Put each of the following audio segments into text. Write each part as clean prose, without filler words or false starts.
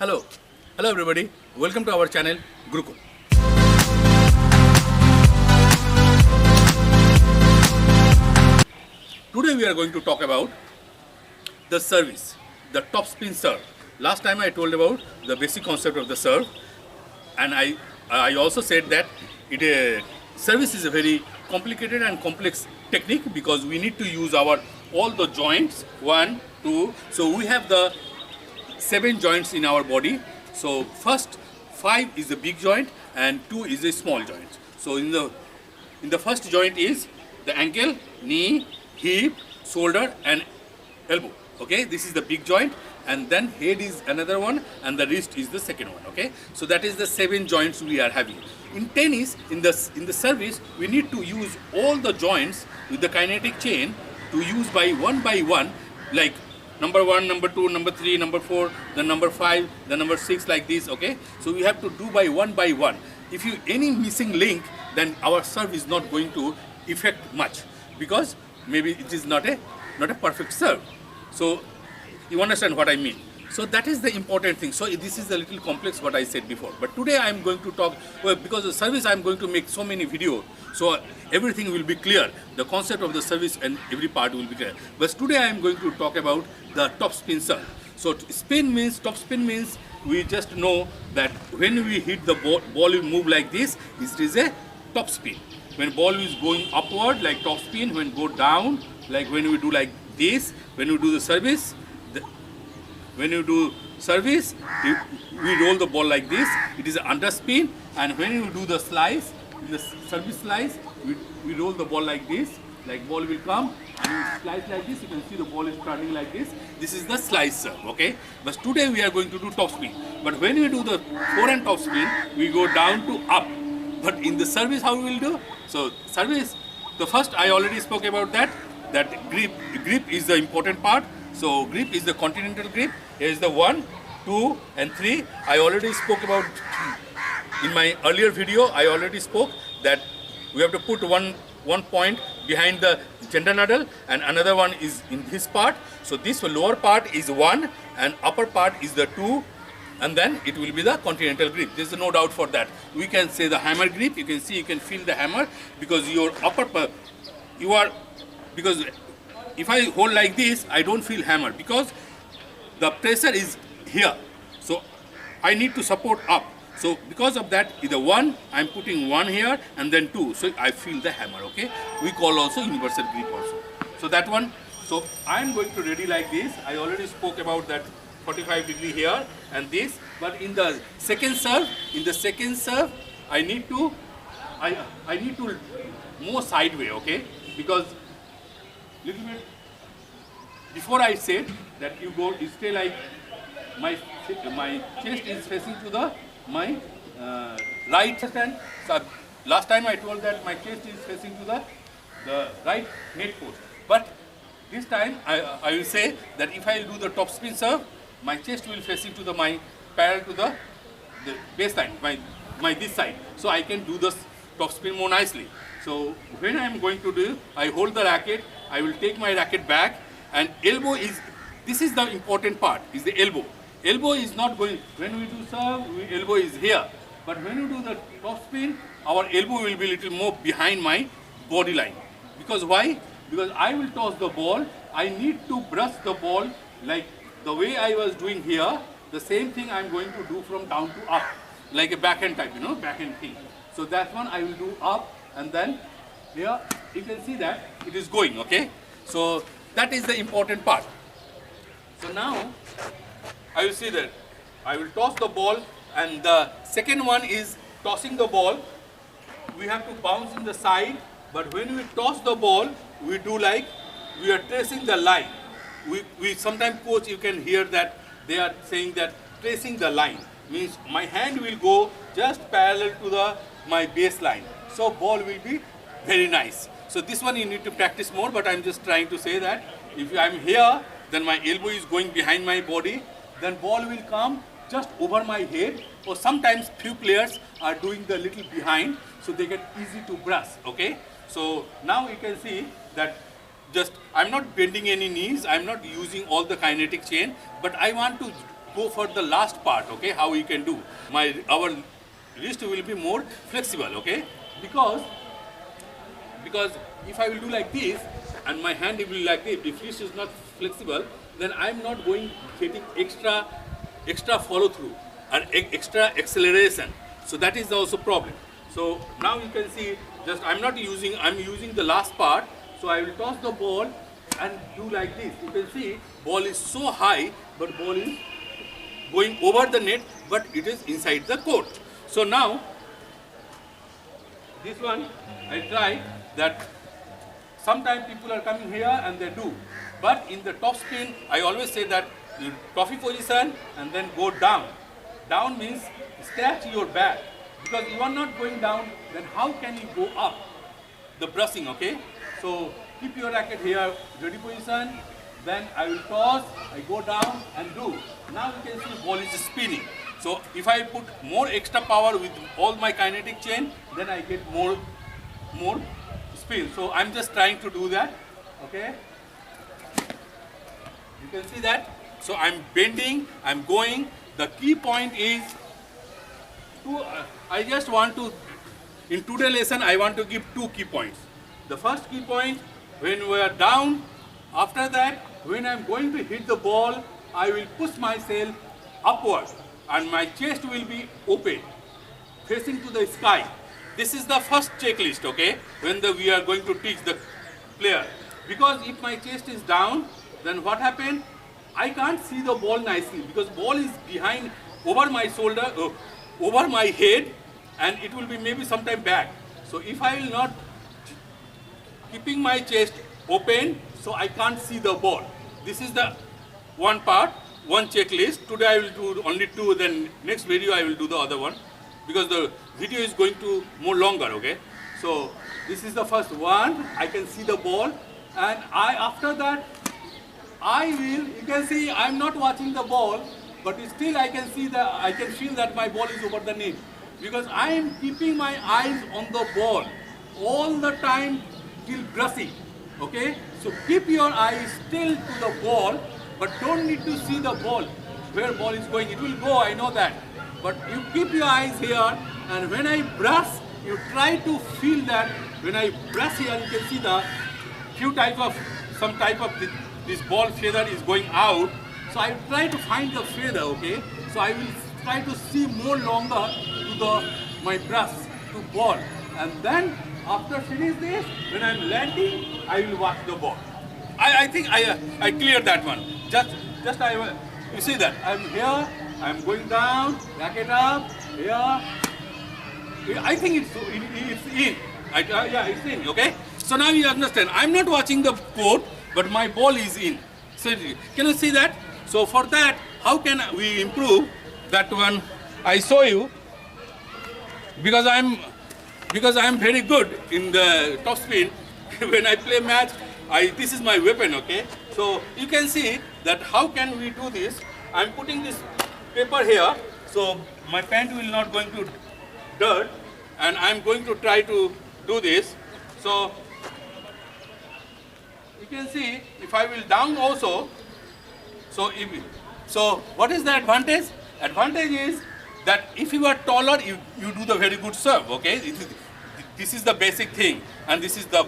Hello, hello everybody. Welcome to our channel Gurukul. Today we are going to talk about the service, the top spin serve. Last time I told about the basic concept of the serve, and I also said that service is a very complicated and complex technique because we need to use all the joints, 1, 2. So we have the 7 joints in our body. So first 5 is the big joint and 2 is the small joint. So in the first joint is the ankle, knee, hip, shoulder and elbow. Okay, this is the big joint, and then head is another one, and the wrist is the second one. Okay, so that is the 7 joints we are having. In tennis, in the service, we need to use all the joints with the kinetic chain to use by one, like number 1, number 2, number 3, number 4, the number 5, the number 6, like this. Okay, so we have to do by one. If you any missing link, then our serve is not going to affect much because maybe it is not a perfect serve. So you understand what I mean. So that is the important thing. So this is a little complex what I said before. But today I am going to talk, well, because the service I am going to make so many videos. So everything will be clear. The concept of the service and every part will be clear. But today I am going to talk about the top spin serve. So top spin means we just know that when we hit the ball will move like this. It is a top spin. When ball is going upward, like top spin. When go down, like when we do like this. When we do the service, when you do service, we roll the ball like this. It is an underspin. And when you do the slice, in the service slice, we roll the ball like this. Like ball will come and you slice like this. You can see the ball is turning like this. This is the slice serve. Okay. But today we are going to do top spin. But when we do the forehand top spin, we go down to up. But in the service, how we will do? So service, the first I already spoke about that grip is the important part. So grip is the continental grip. Here is the 1, 2 and 3. I already spoke about in my earlier video. I already spoke that we have to put one point behind the gender noodle and another one is in this part. So this lower part is 1 and upper part is the 2, and then it will be the continental grip. There is no doubt for that. We can say the hammer grip. You can see, you can feel the hammer because your because if I hold like this, I don't feel hammer because the pressure is here. So I need to support up. So because of that, either 1, I'm putting 1 here and then 2. So I feel the hammer. Okay. We call also universal grip also. So that one. So I'm going to ready like this. I already spoke about that 45 degree here and this. But in the second serve, I need to move sideways. Okay. Because little bit before I said that you stay like my chest is facing to my right hand. So last time I told that my chest is facing to the right net post. But this time I will say that if I do the top spin serve, my chest will facing to my parallel to the baseline, my this side. So I can do the top spin more nicely. So when I am going to do, I hold the racket, I will take my racket back, and elbow this is the important part, is the elbow. Elbow is not going, when we do serve, elbow is here. But when you do the top spin, our elbow will be little more behind my body line. Because why? Because I will toss the ball, I need to brush the ball like the way I was doing here. The same thing I am going to do from down to up, like a backhand type, backhand thing. So that one I will do up. And then here you can see that it is going. Okay, so that is the important part. So now I will see that I will toss the ball, and the second one is tossing the ball. We have to bounce in the side, but when we toss the ball, we do like we are tracing the line. We sometimes, coach, you can hear that they are saying that tracing the line means my hand will go just parallel to my baseline. So ball will be very nice. So this one you need to practice more, but I'm just trying to say that if I'm here, then my elbow is going behind my body, then ball will come just over my head, or sometimes few players are doing the little behind, so they get easy to brush. Okay. So now you can see that I'm not bending any knees, I'm not using all the kinetic chain, but I want to go for the last part, okay, how we can do. Our wrist will be more flexible, okay, because if I will do like this and my hand will be like this, if wrist is not flexible, then I'm not getting extra follow through and extra acceleration. So that is also problem. So now you can see, I'm using the last part. So I will toss the ball and do like this. You can see ball is so high, but ball is going over the net, but it is inside the court. So now this one I try that. Sometimes people are coming here and they do, but in the top spin I always say that you trophy position and then go down. Down means scratch your bat, because you are not going down, then how can you go up? The brushing, okay? So keep your racket here, ready position, then I will toss, I go down and do. Now you can see ball is spinning. So if I put more extra power with all my kinetic chain, then I get more spin. So I'm just trying to do that, okay? You can see that. So I'm bending, I'm going. The key point is, I just want to, in today's lesson, I want to give 2 key points. The first key point, when we are down, after that, when I'm going to hit the ball, I will push myself upward and my chest will be open, facing to the sky. This is the first checklist, okay, when we are going to teach the player. Because if my chest is down, then what happens? I can't see the ball nicely, because ball is behind, over my shoulder, over my head, and it will be maybe sometime back. So if I will not keeping my chest open, so I can't see the ball. This is the one part, one checklist. Today I will do only 2, then next video I will do the other one, because the video is going to more longer, okay? So this is the first one. I can see the ball, and after that you can see I'm not watching the ball, but still I can feel that my ball is over the net, because I am keeping my eyes on the ball all the time till brushing, okay? So keep your eyes still to the ball, but don't need to see the ball, where ball is going. It will go, I know that, but you keep your eyes here, and when I brush, you try to feel that when I brush here, you can see the some type of this ball feather is going out. So I try to find the feather, okay? So I will try to see more longer to my brush to ball, and then after finish this, when I'm landing, I will watch the ball. I think I cleared that one. You see that I'm here, I'm going down, racket up, here. I think it's in. Yeah, it's in. Okay. So now you understand. I'm not watching the court, but my ball is in. So can you see that? So for that, how can we improve that one? I show you, because I'm very good in the top spin. When I play match, this is my weapon, okay? So you can see that how can we do this? I'm putting this paper here, so my pant will not going to dirt, and I'm going to try to do this. So you can see if I will down also. So what is the advantage? Advantage is that if you are taller, you do the very good serve, okay? This is the basic thing, and this is the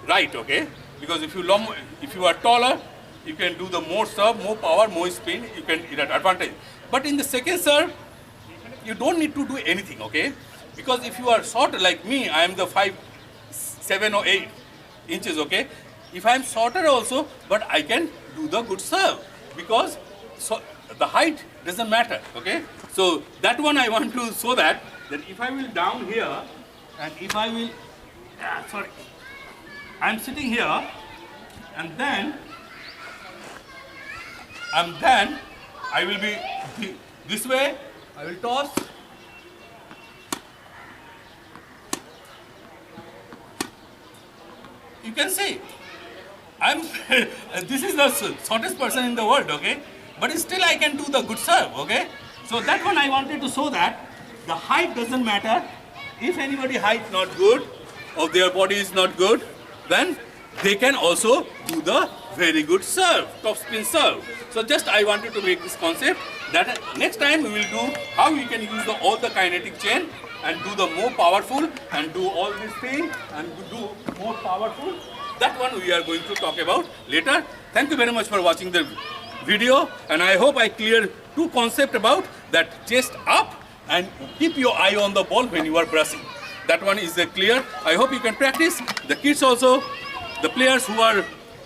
right, okay? Because if you are taller, you can do the more serve, more power, more spin, you can get advantage. But in the second serve, you don't need to do anything, okay? Because if you are shorter like me, I am the 7 or 8 inches, okay? If I am shorter also, but I can do the good serve, because the height doesn't matter, okay? So that one I want to show that if I will down here, and if I will, I'm sitting here, and then I will be this way, I will toss. You can see, this is the shortest person in the world, okay? But still I can do the good serve, okay? So that one I wanted to show that the height doesn't matter. If anybody height not good, or their body is not good, then they can also do the very good serve, top spin serve. So just I wanted to make this concept that next time we will do how we can use all the kinetic chain and do the more powerful and do all this thing and do more powerful. That one we are going to talk about later. Thank you very much for watching the video, and I hope I cleared two concepts about that: chest up and keep your eye on the ball when you are brushing. That one is clear. I hope you can practice. The kids also, the players who are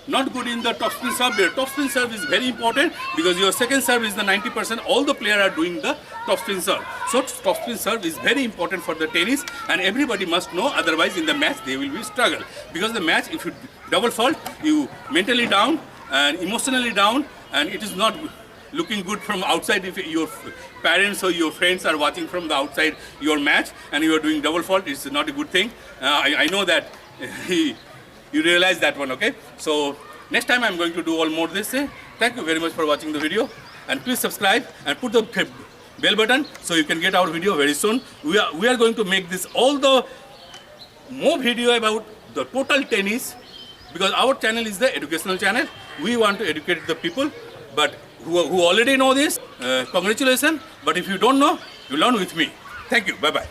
not good in the top spin serve, their top spin serve is very important because your second serve is the 90%. All the players are doing the top spin serve. So top spin serve is very important for the tennis, and everybody must know. Otherwise, in the match they will be struggle, because the match, if you double fault, you mentally down and emotionally down, and it is not looking good from outside. If your parents or your friends are watching from the outside your match and you are doing double fault, it's not a good thing. I know that. You realize that one, okay? So next time I'm going to do all more this. Thank you very much for watching the video, and please subscribe and put the bell button so you can get our video very soon. We are going to make this all the more video about the total tennis, because our channel is the educational channel. We want to educate the people, but who already know this, congratulations. But if you don't know, you learn with me. Thank you. Bye bye.